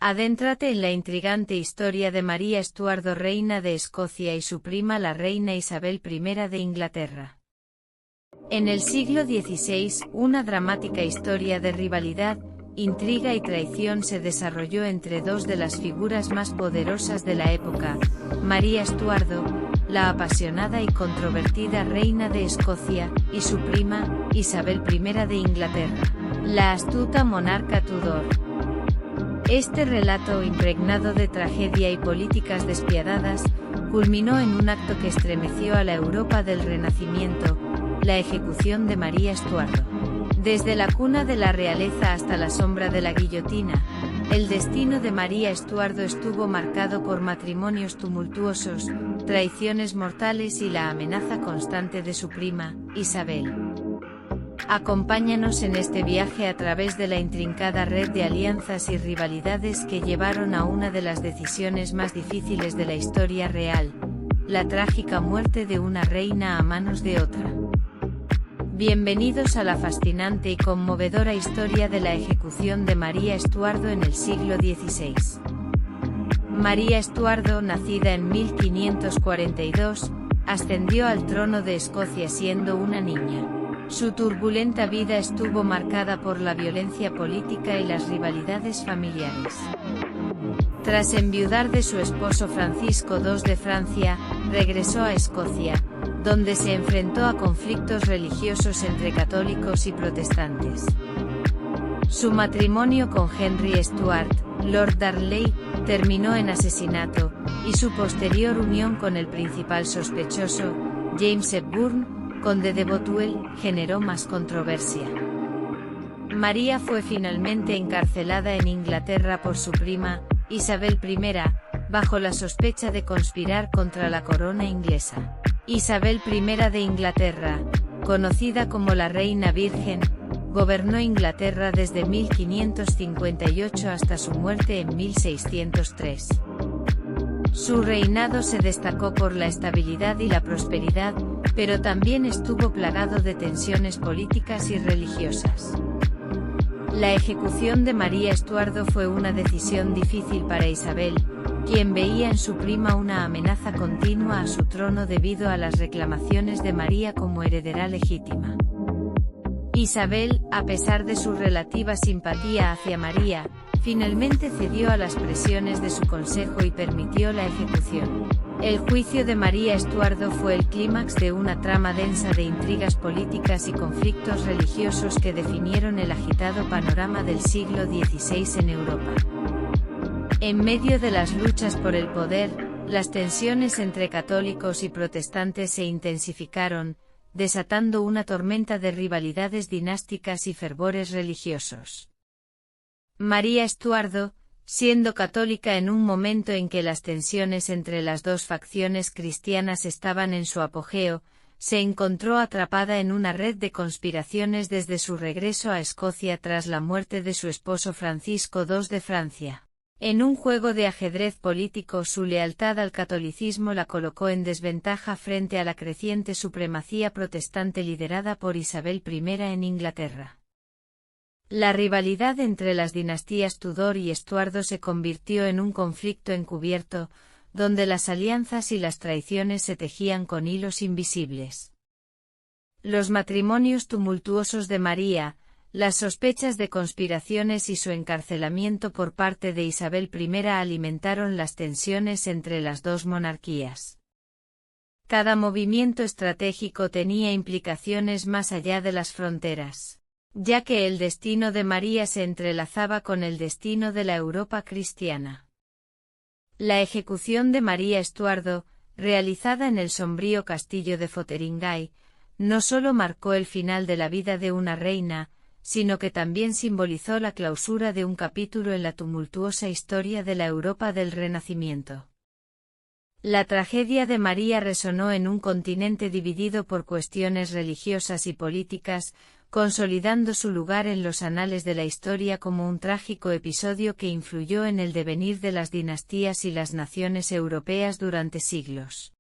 Adéntrate en la intrigante historia de María Estuardo, reina de Escocia, y su prima la reina Isabel I de Inglaterra. En el siglo XVI, una dramática historia de rivalidad, intriga y traición se desarrolló entre dos de las figuras más poderosas de la época: María Estuardo, la apasionada y controvertida reina de Escocia, y su prima, Isabel I de Inglaterra, la astuta monarca Tudor. Este relato, impregnado de tragedia y políticas despiadadas, culminó en un acto que estremeció a la Europa del Renacimiento: la ejecución de María Estuardo. Desde la cuna de la realeza hasta la sombra de la guillotina, el destino de María Estuardo estuvo marcado por matrimonios tumultuosos, traiciones mortales y la amenaza constante de su prima, Isabel. Acompáñanos en este viaje a través de la intrincada red de alianzas y rivalidades que llevaron a una de las decisiones más difíciles de la historia real: la trágica muerte de una reina a manos de otra. Bienvenidos a la fascinante y conmovedora historia de la ejecución de María Estuardo en el siglo XVI. María Estuardo, nacida en 1542, ascendió al trono de Escocia siendo una niña. Su turbulenta vida estuvo marcada por la violencia política y las rivalidades familiares. Tras enviudar de su esposo Francisco II de Francia, regresó a Escocia, donde se enfrentó a conflictos religiosos entre católicos y protestantes. Su matrimonio con Henry Stuart, Lord Darnley, terminó en asesinato, y su posterior unión con el principal sospechoso, James Hepburn, conde de Bothwell, generó más controversia. María fue finalmente encarcelada en Inglaterra por su prima, Isabel I, bajo la sospecha de conspirar contra la corona inglesa. Isabel I de Inglaterra, conocida como la Reina Virgen, gobernó Inglaterra desde 1558 hasta su muerte en 1603. Su reinado se destacó por la estabilidad y la prosperidad, pero también estuvo plagado de tensiones políticas y religiosas. La ejecución de María Estuardo fue una decisión difícil para Isabel, quien veía en su prima una amenaza continua a su trono debido a las reclamaciones de María como heredera legítima. Isabel, a pesar de su relativa simpatía hacia María, finalmente cedió a las presiones de su consejo y permitió la ejecución. El juicio de María Estuardo fue el clímax de una trama densa de intrigas políticas y conflictos religiosos que definieron el agitado panorama del siglo XVI en Europa. En medio de las luchas por el poder, las tensiones entre católicos y protestantes se intensificaron, desatando una tormenta de rivalidades dinásticas y fervores religiosos. María Estuardo, siendo católica en un momento en que las tensiones entre las dos facciones cristianas estaban en su apogeo, se encontró atrapada en una red de conspiraciones desde su regreso a Escocia tras la muerte de su esposo Francisco II de Francia. En un juego de ajedrez político, su lealtad al catolicismo la colocó en desventaja frente a la creciente supremacía protestante liderada por Isabel I en Inglaterra. La rivalidad entre las dinastías Tudor y Estuardo se convirtió en un conflicto encubierto, donde las alianzas y las traiciones se tejían con hilos invisibles. Los matrimonios tumultuosos de María, las sospechas de conspiraciones y su encarcelamiento por parte de Isabel I alimentaron las tensiones entre las dos monarquías. Cada movimiento estratégico tenía implicaciones más allá de las fronteras, ya que el destino de María se entrelazaba con el destino de la Europa cristiana. La ejecución de María Estuardo, realizada en el sombrío castillo de Fotheringhay, no solo marcó el final de la vida de una reina, sino que también simbolizó la clausura de un capítulo en la tumultuosa historia de la Europa del Renacimiento. La tragedia de María resonó en un continente dividido por cuestiones religiosas y políticas, consolidando su lugar en los anales de la historia como un trágico episodio que influyó en el devenir de las dinastías y las naciones europeas durante siglos.